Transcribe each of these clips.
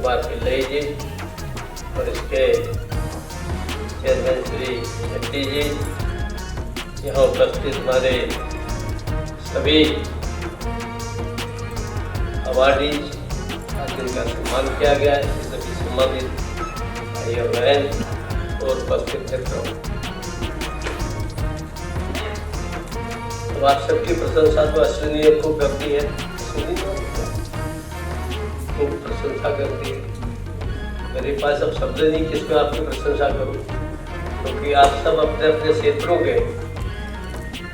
कुमार पिल्लई जी और इसके चेयरमैन श्री शेट्टी जी, यहाँ उपस्थित हमारे सभी अवार्डीज जिनका सम्मान किया गया है, सभी सम्मानित भाई और बहन और उपस्थित मित्रों, तो आप सबकी प्रशंसा तो अश्विनी खूब करती है, खूब प्रशंसा करती है। मेरे पास अब शब्द नहीं किसमें आपकी प्रशंसा करूं, क्योंकि आप सब अपने अपने क्षेत्रों के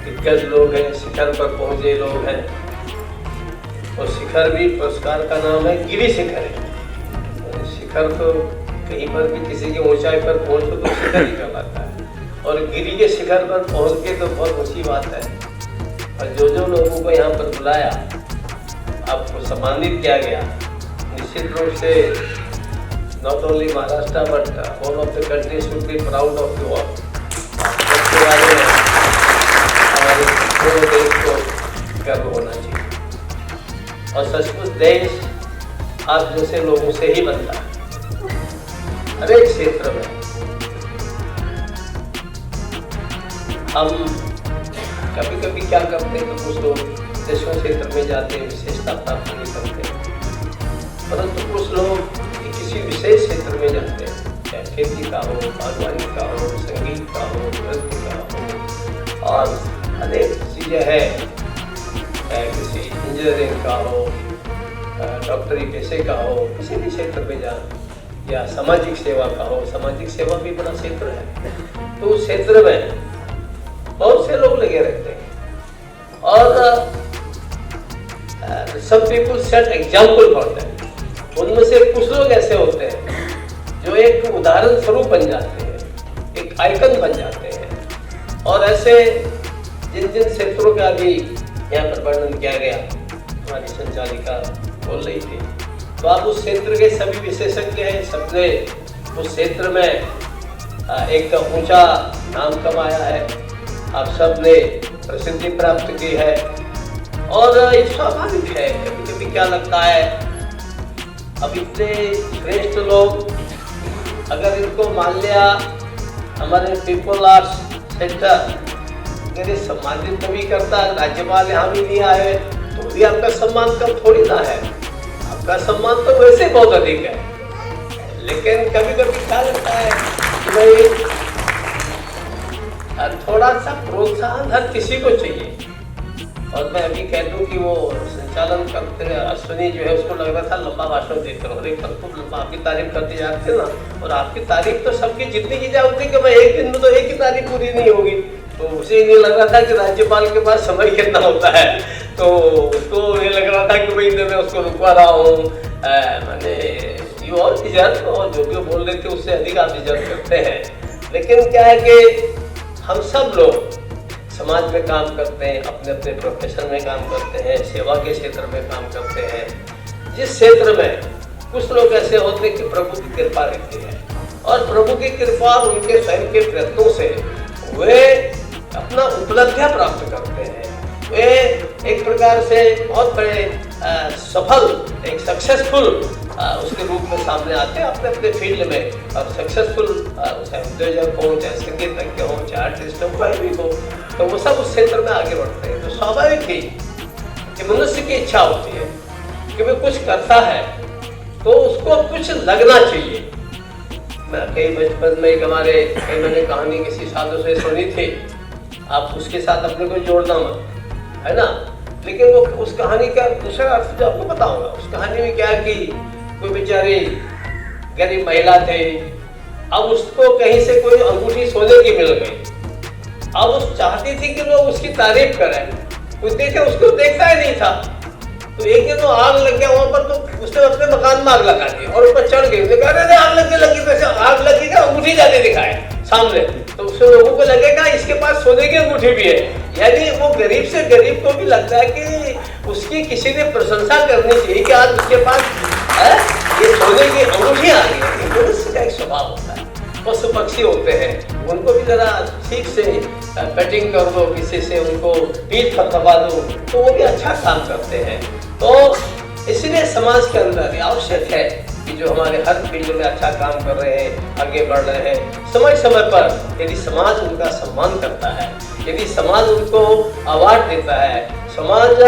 दिग्गज लोग हैं, शिखर पर पहुंचे लोग हैं। और शिखर भी पुरस्कार का नाम है गिरी शिखर है। शिखर तो कहीं पर भी किसी की ऊंचाई पर पहुंचो तो शिखर ही कहलाता है, और गिरी के शिखर पर पहुंच के तो बहुत ऊंची बात है। और जो जो लोगों को यहाँ पर बुलाया, आपको सम्मानित किया गया, निश्चित रूप से not only Maharashtra but all of the country should be proud of you all. हमारे पूरे देश को गर्व होना चाहिए, और सचमुच देश आप जैसे लोगों से ही बनता है। हर एक क्षेत्र में हम कभी कभी क्या करते हैं तो कुछ लोग देशों क्षेत्र में जाते हैं, विशेषता प्राप्त नहीं करते, परंतु कुछ लोग किसी विशेष क्षेत्र में जाते हैं, चाहे खेती का हो, बागवानी का हो, संगीत का हो, नृत्य का हो, और अनेक चीज़ें हैं, चाहे किसी इंजीनियरिंग का हो, डॉक्टरी पेशे का हो, किसी भी क्षेत्र में जाए, या सामाजिक सेवा का हो। सामाजिक सेवा भी बड़ा क्षेत्र है, तो उस क्षेत्र में बहुत से लोग लगे रहते हैं, और सब people set example for them. उनमें से कुछ लोग ऐसे होते हैं जो एक उदाहरण स्वरूप बन जाते हैं, एक आइकन बन जाते हैं। और ऐसे जिन जिन क्षेत्रों का भी यहाँ पर वर्णन किया गया, हमारी संचालिका बोल रही थी, तो आप उस क्षेत्र के सभी विशेषज्ञ हैं, सबने उस क्षेत्र में एक ऊंचा नाम कमाया है, आप सबने प्रसिद्धि प्राप्त की है। और ये स्वाभाविक है, कभी कभी क्या लगता है, अब इतने श्रेष्ठ लोग अगर इनको मान लिया हमारे पीपल आर्ट्स सेंटर अगर ये सम्मानित नहीं करता, राज्यपाल यहाँ भी नहीं आए, तो भी आपका सम्मान कम थोड़ी ना है, आपका सम्मान तो वैसे बहुत अधिक है। लेकिन कभी कभी क्या लगता है कि भाई थोड़ा सा प्रोत्साहन हर किसी को चाहिए। और मैं अभी कह दूं कि वो संचालन करते अश्विनी जो है, उसको लग रहा था लंबा भाषण देते रहो, लेकिन खूब लंबा आपकी तारीफ करते जाते ना, और आपकी तारीफ तो सबकी जितनी की जाती कि मैं एक दिन में तो एक ही तारीफ पूरी नहीं होगी, तो उसे ये लग रहा था कि राज्यपाल के पास समय कितना होता है, तो उसको ये लग रहा था कि भाई मैं उसको रुकवा रहा हूँ। मैंने यू और डिजर्व, और जो भी बोल रहे थे उससे अधिक आप डिजर्व करते हैं। लेकिन क्या है कि हम सब लोग समाज में काम करते हैं, अपने अपने प्रोफेशन में काम करते हैं, सेवा के क्षेत्र में काम करते हैं। जिस क्षेत्र में कुछ लोग ऐसे होते हैं कि प्रभु की कृपा रहती है, और प्रभु की कृपा उनके स्वयं के प्रयत्नों से वे अपना उपलब्धियां प्राप्त करते हैं, वे एक प्रकार से बहुत बड़े सफल, एक सक्सेसफुल उसके रूप में सामने आते हैं अपने अपने फील्ड में। और सक्सेसफुल चाहे उद्योजक हो, चाहे संगीतज्ञ हो, चाहे आर्टिस्ट हो, कोई भी हो, तो वो सब उस क्षेत्र में आगे बढ़ते हैं। तो स्वाभाविक ही कि मनुष्य की इच्छा होती है कि वो कुछ करता है तो उसको कुछ लगना चाहिए। मैं कई बचपन में हमारे कई मैंने कहानी किसी साधु से सुनी थी, आप उसके साथ अपने को जोड़ना मत, है ना, लेकिन वो उस कहानी का दूसरा अर्थ जो आपको पता होगा। उस कहानी में क्या कि कोई बेचारी गरीब महिला थे, अब उसको कहीं से कोई अंगूठी सोने की मिल गई, अब उस चाहती थी कि लोग उसकी तारीफ करें, कुछ देखे उसको देखता ही नहीं था। तो एक दिन तो आग लग गया वहां पर, तो उसने अपने मकान में आग लगा दी और ऊपर चढ़ गई। अरे आग लगी वैसे आग लगी का अंगूठी जाते दिखाए सामने, तो उससे लोगों को लगेगा इसके पास सोने की अंगूठी भी है। यानी वो गरीब से गरीब को भी लगता है कि उसकी किसी ने प्रशंसा करनी चाहिए कि आज उसके पास ये सोने की अंगूठी आ गई है। मनुष्य का एक स्वभाव होता है, पशु पक्षी होते हैं, उनको भी जरा ठीक से पेटिंग कर दो, किसी से उनको पीठ पर दबा दो तो वो भी अच्छा काम करते हैं। तो इसलिए समाज के अंदर आवश्यक है कि जो हमारे हर फील्ड में अच्छा काम कर रहे हैं, आगे बढ़ रहे हैं, समय समय पर यदि समाज उनका सम्मान करता है, यदि समाज उनको अवार्ड देता है, समाज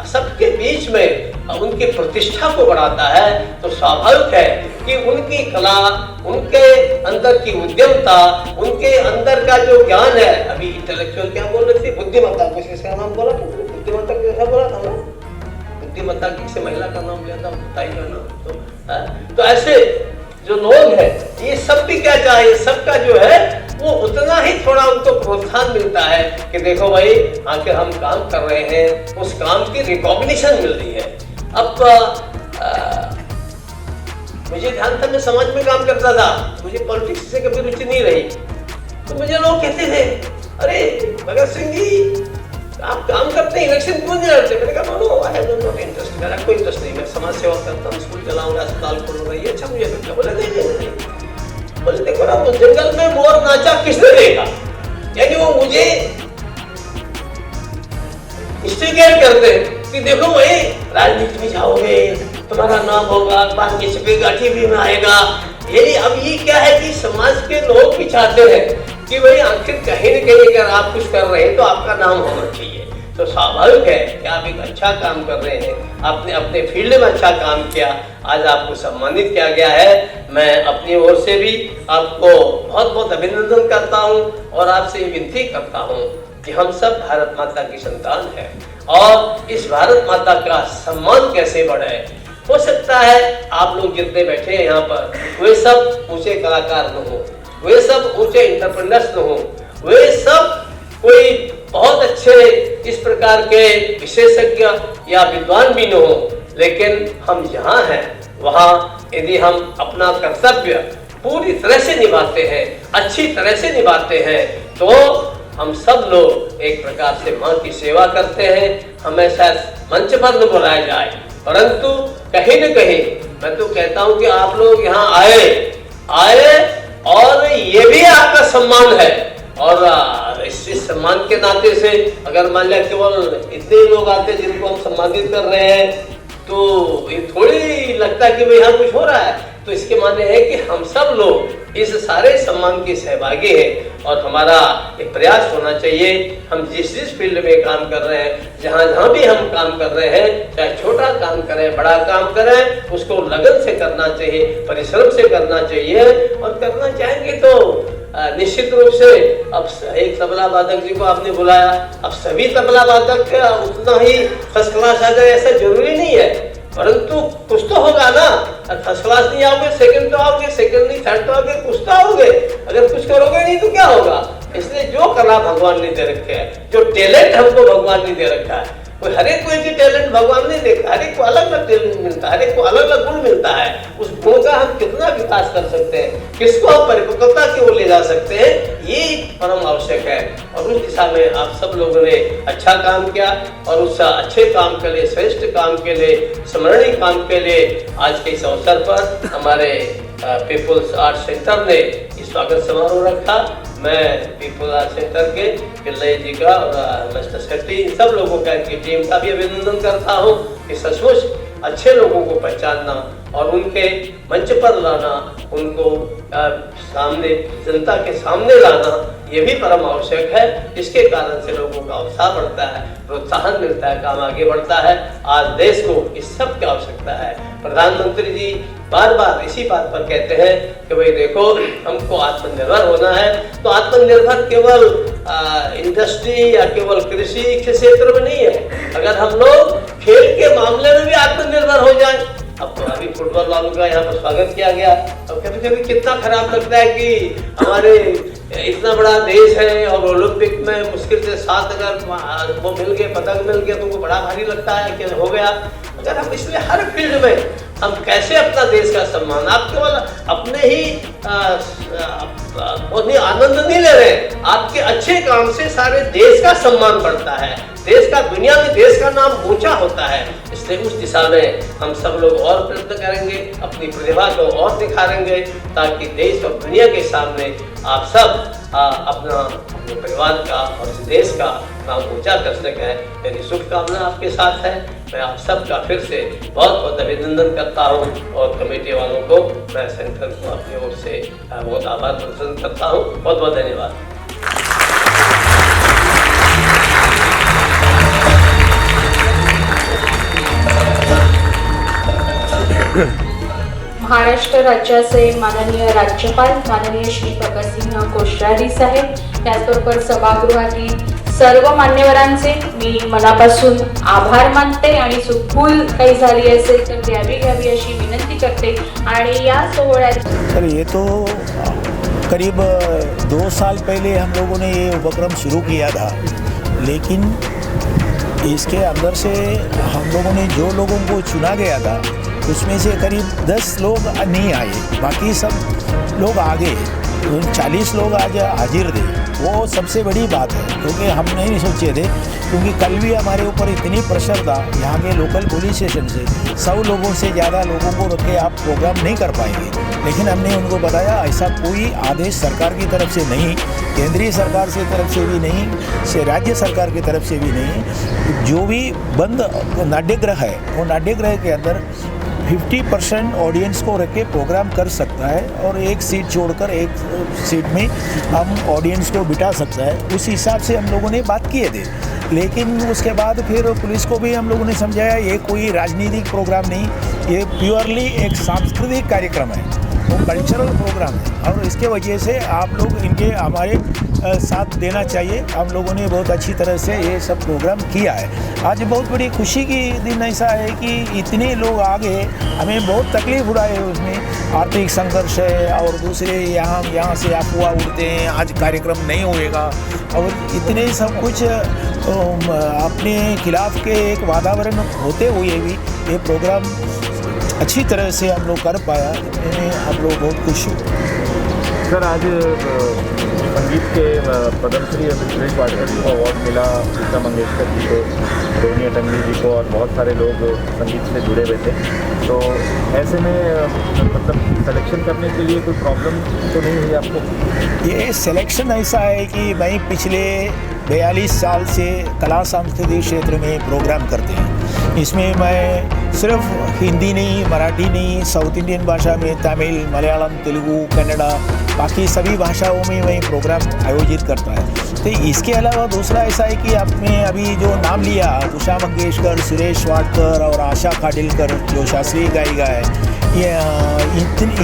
सबके बीच में उनकी प्रतिष्ठा को बढ़ाता है, तो स्वाभाविक है कि उनकी कला, उनके अंदर की उद्यमता, उनके अंदर का जो ज्ञान है, अभी इंटेलेक्चुअल क्या बोल रहे थे, बुद्धिमत्ता, कुछ इसका नाम बोला था, बुद्धिमत्ता कैसा बोला था ना, बुद्धिमत्ता किसी महिला का नाम लिया था, बताइए ना। तो ऐसे जो लोग हैं, ये सब भी क्या चाहिए, सबका जो है वो उतना ही थोड़ा उनको प्रोत्साहन मिलता है कि देखो भाई आखिर हम काम कर रहे हैं, उस काम की रिकॉग्निशन मिल रही है। अब मुझे ध्यान था, मैं समाज में काम करता था, मुझे पॉलिटिक्स से कभी रुचि नहीं रही, तो मुझे लोग कहते थे, अरे भगत सिंह जी आप काम करते हैं, इलेक्शन क्यों नहीं लड़ते? मैंने कहा no, I have not interest, मेरा कोई इंटरेस्ट नहीं, मैं समाज सेवा करता हूँ, स्कूल चलाऊंगा, अस्पताल खोलूंगा, ये अच्छा मुझे लगता है। बोले नहीं, बोले देखो ना, जंगल में मोर नाचा किसने देखा, यानी वो मुझे इंस्टिगेट करते कि देखो भाई राजनीति में जाओगे, तुम्हारा नाम होगा, अखबार में छपेगा, टीवी में आएगा। यही अब ये क्या है कि समाज के लोग भी चाहते हैं कि भाई आखिर कहीं न कहीं अगर आप कुछ कर रहे हैं तो आपका नाम होना चाहिए। तो स्वाभाविक है कि आप एक अच्छा काम कर रहे हैं, आपने अपने फील्ड में अच्छा काम किया, आज आपको सम्मानित किया गया है। मैं अपनी ओर से भी आपको बहुत बहुत अभिनंदन करता हूँ और आपसे ये विनती करता हूँ कि हम सब भारत माता की संतान हैं और इस भारत माता का सम्मान कैसे बढ़े। हो सकता है आप लोग जितने बैठे हैं यहाँ पर, वे सब ऊंचे कलाकार न हो, वे सब ऊंचे इंटरप्रेन्योर्स न हो, वे सब कोई बहुत अच्छे इस प्रकार के विशेषज्ञ या विद्वान भी न हो, लेकिन हम जहाँ हैं वहाँ यदि हम अपना कर्तव्य पूरी तरह से निभाते हैं, अच्छी तरह से निभाते हैं, तो हम सब लोग एक प्रकार से माँ की सेवा करते हैं। हमें शायद मंच पर न बुलाया जाए, परंतु कहीं न कहीं मैं तो कहता हूँ कि आप लोग यहाँ आए और ये भी आपका सम्मान है। और इस सम्मान के नाते से अगर मान लिया केवल इतने लोग आते हैं जिनको हम सम्मानित कर रहे हैं, तो ये थोड़ी लगता है कि भाई यहाँ कुछ हो रहा है। तो इसके माने है कि हम सब लोग इस सारे सम्मान के सहभागी हैं और हमारा एक प्रयास होना चाहिए। हम जिस फील्ड में काम कर रहे हैं, जहाँ भी हम काम कर रहे हैं, चाहे छोटा काम करें, बड़ा काम करें, उसको लगन से करना चाहिए, परिश्रम से करना चाहिए। और करना चाहेंगे तो निश्चित रूप से, अब एक तबला वादक जी को आपने बुलाया, अब सभी तबला वादक उतना ही फर्स्ट क्लास आ जाए ऐसा जरूरी नहीं है, परंतु कुछ तो होगा ना। फर्स्ट क्लास नहीं आओगे, सेकंड तो आओगे, सेकंड नहीं थर्ड तो आओगे, कुछ तो आओगे। अगर कुछ करोगे नहीं तो क्या होगा? इसलिए जो कला भगवान ने दे रखे है, जो टैलेंट हमको भगवान ने दे रखा है, कोई हर एक कोई भी टैलेंट भगवान नहीं देखता, हर एक को अलग अलग टैलेंट मिलता है, हर एक को अलग अलग गुण मिलता है। उस गुण का हम कितना विकास कर सकते हैं, किसको हम परिपक्वता की ओर ले जा सकते हैं, ये परम आवश्यक है। और उस दिशा में आप सब लोगों ने अच्छा काम किया और उस अच्छे काम के लिए, श्रेष्ठ काम के लिए, स्मरणीय काम के लिए आज के इस अवसर पर हमारे पीपुल्स आर्ट सेंटर ने इस स्वागत समारोह रखा। मैं पीपुल्स आर्ट सेंटर के पिल्लई जी का और मिस्टर शेट्टी, सब लोगों का, इनकी टीम का भी अभिनंदन करता हूँ कि सचमुच अच्छे लोगों को पहचानना और उनके मंच पर लाना, उनको सामने, जनता के सामने लाना, ये भी परम आवश्यक है। इसके कारण से लोगों का उत्साह बढ़ता है, प्रोत्साहन मिलता है, काम आगे बढ़ता है। आज देश को इस सब की आवश्यकता है। प्रधानमंत्री जी बार बार इसी बात पर कहते हैं कि भाई देखो, हमको आत्मनिर्भर होना है। तो आत्मनिर्भर केवल इंडस्ट्री या केवल कृषि के क्षेत्र में नहीं है, अगर हम लोग खेल के मामले में भी आत्मनिर्भर हो जाए। अब तो अभी फुटबॉल वालों का यहाँ पर स्वागत किया गया। अब कभी कभी कितना खराब लगता है कि हमारे इतना बड़ा देश है और ओलंपिक में मुश्किल से 7 अगर वो मिल गए, पदक मिल गया, तो वो बड़ा भारी लगता है कि हो गया। अगर हम इसलिए हर फील्ड में हम कैसे अपना देश का सम्मान, आप केवल अपने ही आनंद नहीं ले रहे, आपके अच्छे काम से सारे देश का सम्मान बढ़ता है, देश का, दुनिया में देश का नाम ऊंचा होता है। इसलिए उस दिशा में हम सब लोग और प्रयत्न करेंगे, अपनी प्रतिभा को और दिखाएंगे, ताकि देश और दुनिया के सामने आप सब अपने परिवार का और देश का काम ऊँचा कर सके। मेरी शुभकामना आपके साथ है। मैं आप सबका फिर से बहुत बहुत अभिनंदन करता हूँ और कमेटी वालों को मैं सेंटर को अपनी ओर से बहुत आभार प्रदर्शन करता हूँ। बहुत बहुत धन्यवाद। महाराष्ट्र राज्याचे माननीय राज्यपाल माननीय श्री भगतसिंह कोश्यारी साहेब, त्याचबरोबर सभागृहातील सर्व मान्यवरांचे मी मनापासून आभार मानते आणि चूकभूल काही झाली असेल तर घ्यावी अशी विनंती करते। आणि या सोहळ्यात सर ये तो करीब 2 साल पहले हम लोगों ने ये उपक्रम शुरू किया था, लेकिन इसके अंदर से हम लोगों ने जो लोगों को चुना गया था उसमें से करीब 10 लोग नहीं आए, बाकी सब लोग आ गए। 40 लोग आज हाजिर थे। वो सबसे बड़ी बात है, क्योंकि हम नहीं सोचे थे, क्योंकि कल भी हमारे ऊपर इतनी प्रेशर था यहाँ के लोकल पुलिस स्टेशन से, 100 लोगों से ज़्यादा लोगों को रख के आप प्रोग्राम नहीं कर पाएंगे। लेकिन हमने उनको बताया ऐसा कोई आदेश सरकार की तरफ से नहीं, केंद्रीय सरकार से तरफ से भी नहीं, से राज्य सरकार की तरफ से भी नहीं। जो भी बंद नाट्यगृह है वो नाट्यगृह के अंदर 50% ऑडियंस को रख के प्रोग्राम कर सकता है और एक सीट छोड़कर एक सीट में हम ऑडियंस को बिठा सकता है। उस हिसाब से हम लोगों ने बात किए थे। लेकिन उसके बाद फिर पुलिस को भी हम लोगों ने समझाया ये कोई राजनीतिक प्रोग्राम नहीं, ये प्योरली एक सांस्कृतिक कार्यक्रम है, वो कल्चरल प्रोग्राम है और इसके वजह से आप लोग इनके हमारे साथ देना चाहिए। हम लोगों ने बहुत अच्छी तरह से ये सब प्रोग्राम किया है। आज बहुत बड़ी खुशी की दिन ऐसा है कि इतने लोग आ गए, हमें बहुत तकलीफ उड़ा है उसमें, आर्थिक संघर्ष है और दूसरे यहाँ से अफवाह उड़ते हैं आज कार्यक्रम नहीं होएगा और इतने सब कुछ अपने खिलाफ के एक वातावरण होते हुए भी ये प्रोग्राम अच्छी तरह से हम लोग कर पाया, इनमें हम लोग बहुत खुश हुए। सर आज संगीत के पद्मश्री श्रेष्ठ वादक को अवार्ड मिला, लता मंगेशकर जी को, रोनी अटंगडी जी को और बहुत सारे लोग संगीत से जुड़े हुए थे। तो ऐसे में मतलब सिलेक्शन करने के लिए कोई प्रॉब्लम तो नहीं हुई आपको? ये सिलेक्शन ऐसा है कि मैं पिछले 42 साल से कला सांस्कृतिक क्षेत्र में प्रोग्राम करते हैं। इसमें मैं सिर्फ हिंदी नहीं, मराठी नहीं, साउथ इंडियन भाषा में तमिल, मलयालम, तेलुगु, कन्नड़ा, बाकी सभी भाषाओं में मैं प्रोग्राम आयोजित करता है। तो इसके अलावा दूसरा ऐसा है कि आपने अभी जो नाम लिया, उषा मंगेशकर, सुरेश वाडकर और आशा खाडिलकर जो शास्त्रीय गायिका है, ये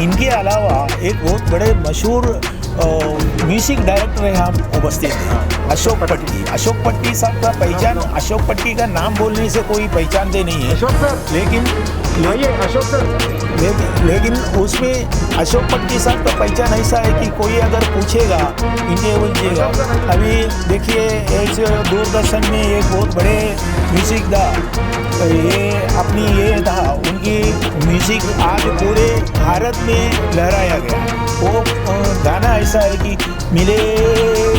इनके अलावा एक बहुत बड़े मशहूर म्यूजिक डायरेक्टर है हम उपस्थित हैं, अशोक पट्टी। अशोक पट्टी साहब का पहचान, अशोक पट्टी का नाम बोलने से कोई पहचानते नहीं है, लेकिन उसमें अशोक पट्टी साहब का पहचान ऐसा है कि कोई अगर पूछेगा इंटरव्यू देगा। अभी देखिए ऐसे दूरदर्शन में एक बहुत बड़े म्यूजिक था, ये अपनी ये था, उनकी म्यूजिक आज पूरे भारत में लहराया गया। वो गाना ऐसा है कि मिले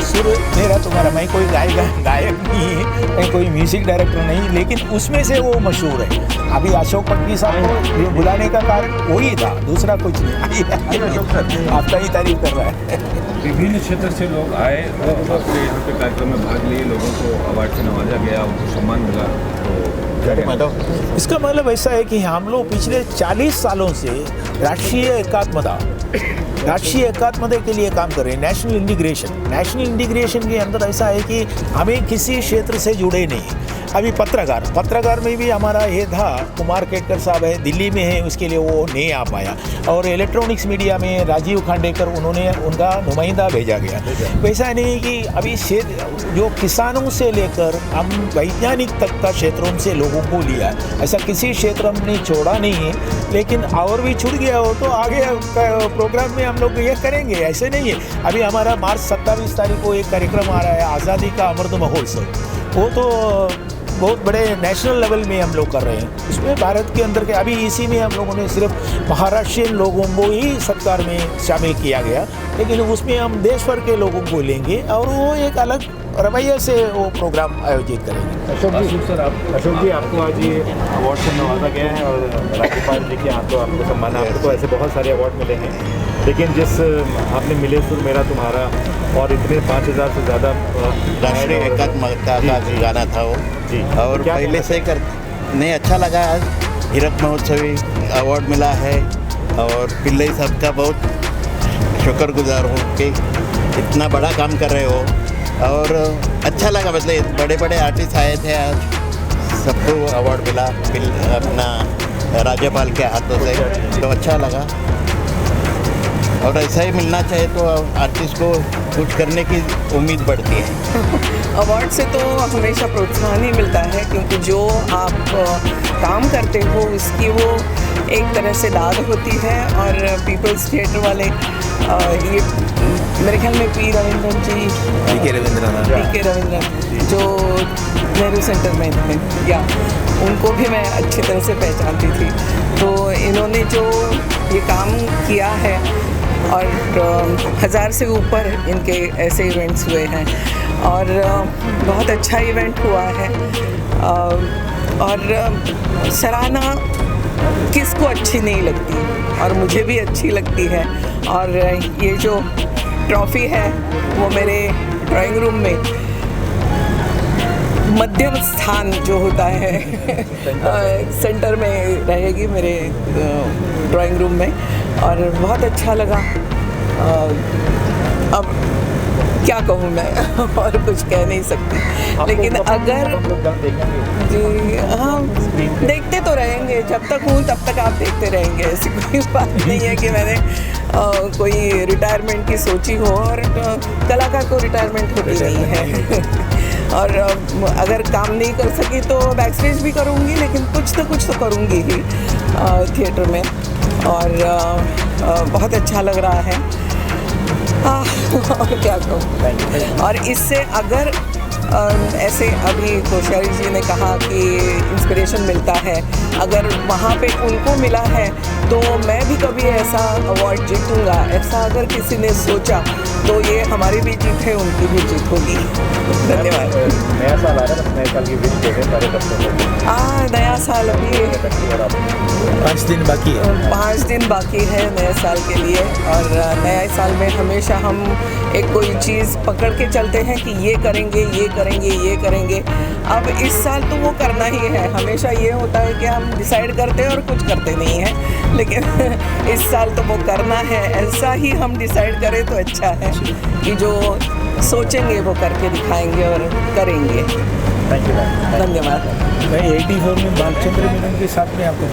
सुर मेरा तुम्हारा। मैं कोई गायक नहीं है, मैं कोई म्यूजिक डायरेक्टर नहीं, लेकिन उसमें से वो मशहूर है। अभी अशोक पट्टी साहब को बुलाने का कारण वही था, दूसरा कुछ नहीं। आपका ही तारीफ कर रहा है। विभिन्न क्षेत्र से लोग आए और आपके यहाँ पे कार्यक्रम में भाग लिए, लोगों को अवार्ड से नवाजा गया, उनको सम्मान मिला। तो इसका मतलब ऐसा है कि हम लोग पिछले 40 सालों से राष्ट्रीय एकात्मता के लिए काम कर रहे हैं। नेशनल इंटीग्रेशन के अंदर ऐसा है कि हमें किसी क्षेत्र से जुड़े नहीं। अभी पत्रकार में भी हमारा ये था, कुमार केतकर साहब है, दिल्ली में है, उसके लिए वो नहीं आ पाया। और इलेक्ट्रॉनिक्स मीडिया में राजीव खांडेकर, उनका नुमाइंदा भेजा गया। वैसा नहीं कि अभी जो किसानों से लेकर हम वैज्ञानिक तक का क्षेत्रों से लोगों को लिया है, ऐसा किसी क्षेत्र हमने छोड़ा नहीं है। लेकिन और भी छूट गया हो तो आगे प्रोग्राम में हम लोग ये करेंगे, ऐसे नहीं है। अभी हमारा मार्च 27 तारीख को एक कार्यक्रम आ रहा है, आज़ादी का अमृत महोत्सव। वो तो बहुत बड़े नेशनल लेवल में हम लोग कर रहे हैं। उसमें भारत के अंदर के अभी इसी में हम लोगों ने सिर्फ महाराष्ट्रियन लोगों को ही सरकार में शामिल किया गया, लेकिन उसमें हम देश भर के लोगों को लेंगे और वो एक अलग रवैये से वो प्रोग्राम आयोजित करेंगे। अशोक जी आपको आज ये अवार्ड से नवाजा गया है और राज्यपाल जी के यहाँ तो आपको सम्मान, आपको तो ऐसे बहुत सारे अवार्ड मिले हैं। लेकिन जिस आपने मिले सुर मेरा तुम्हारा और इतने 5000 से ज़्यादा राष्ट्रीय एकात्मकता का गाना था वो जी। और क्या पहले कहना से कर नहीं अच्छा लगा। आज हीरक महोत्सवी अवार्ड मिला है और पिल्लई साहब का बहुत शुक्रगुजार हूँ कि इतना बड़ा काम कर रहे हो और अच्छा लगा। मतलब बड़े बड़े आर्टिस्ट आए थे, आज सबको अवार्ड मिला अपना राज्यपाल के हाथों से, तो अच्छा लगा। और ऐसा ही मिलना चाहिए तो आर्टिस्ट को कुछ करने की उम्मीद बढ़ती है। अवार्ड से तो हमेशा प्रोत्साहन ही मिलता है, क्योंकि जो आप काम करते हो उसकी वो एक तरह से दाद होती है। और पीपल्स थिएटर वाले ये मेरे ख्याल में पी रविंद्रन जी, पी के रविंद्रन जो नेहरू सेंटर में थे, या उनको भी मैं अच्छी तरह से पहचानती थी। तो इन्होंने जो ये काम किया है और 1000 से ऊपर इनके ऐसे इवेंट्स हुए हैं और बहुत अच्छा इवेंट हुआ है। और सराहना किसको अच्छी नहीं लगती, और मुझे भी अच्छी लगती है। और ये जो ट्रॉफ़ी है वो मेरे ड्राइंग रूम में मध्यम स्थान जो होता है सेंटर में रहेगी मेरे ड्राइंग रूम में, और बहुत अच्छा लगा। अब क्या कहूँ मैं और कुछ कह नहीं सकती, लेकिन अगर जी हाँ देखते तो रहेंगे, जब तक हूँ तब तक आप देखते रहेंगे। ऐसी कोई बात नहीं है कि मैंने कोई रिटायरमेंट की सोची हो, और कलाकार को रिटायरमेंट होती नहीं है। और अगर काम नहीं कर सकी तो बैक स्टेज भी करूँगी, लेकिन कुछ तो करूँगी ही थिएटर में। और बहुत अच्छा लग रहा है और क्या कहूँ। और इससे अगर ऐसे अभी कोश्यारी जी ने कहा कि इंस्पिरेशन मिलता है, अगर वहाँ पे उनको मिला है तो मैं भी कभी ऐसा अवार्ड जीतूँगा, ऐसा अगर किसी ने सोचा तो ये हमारी भी जीत है, उनकी भी जीत होगी। धन्यवाद। नया साल आ रहा है, नए साल की विश देते सारे बच्चों को। नया साल अभी 5 दिन बाकी है। 5 दिन बाकी है नए साल के लिए। और नए साल में हमेशा हम एक कोई चीज़ पकड़ के चलते हैं कि ये करेंगे ये करेंगे ये करेंगे। अब इस साल तो वो करना ही है। हमेशा ये होता है कि हम डिसाइड करते हैं और कुछ करते नहीं हैं, लेकिन इस साल तो वो करना है। ऐसा ही हम डिसाइड करें तो अच्छा है कि जो सोचेंगे वो करके दिखाएंगे और करेंगे। Thank you. धन्यवाद। मैं 84 में बालचंद्र मेनन के साथ में आपको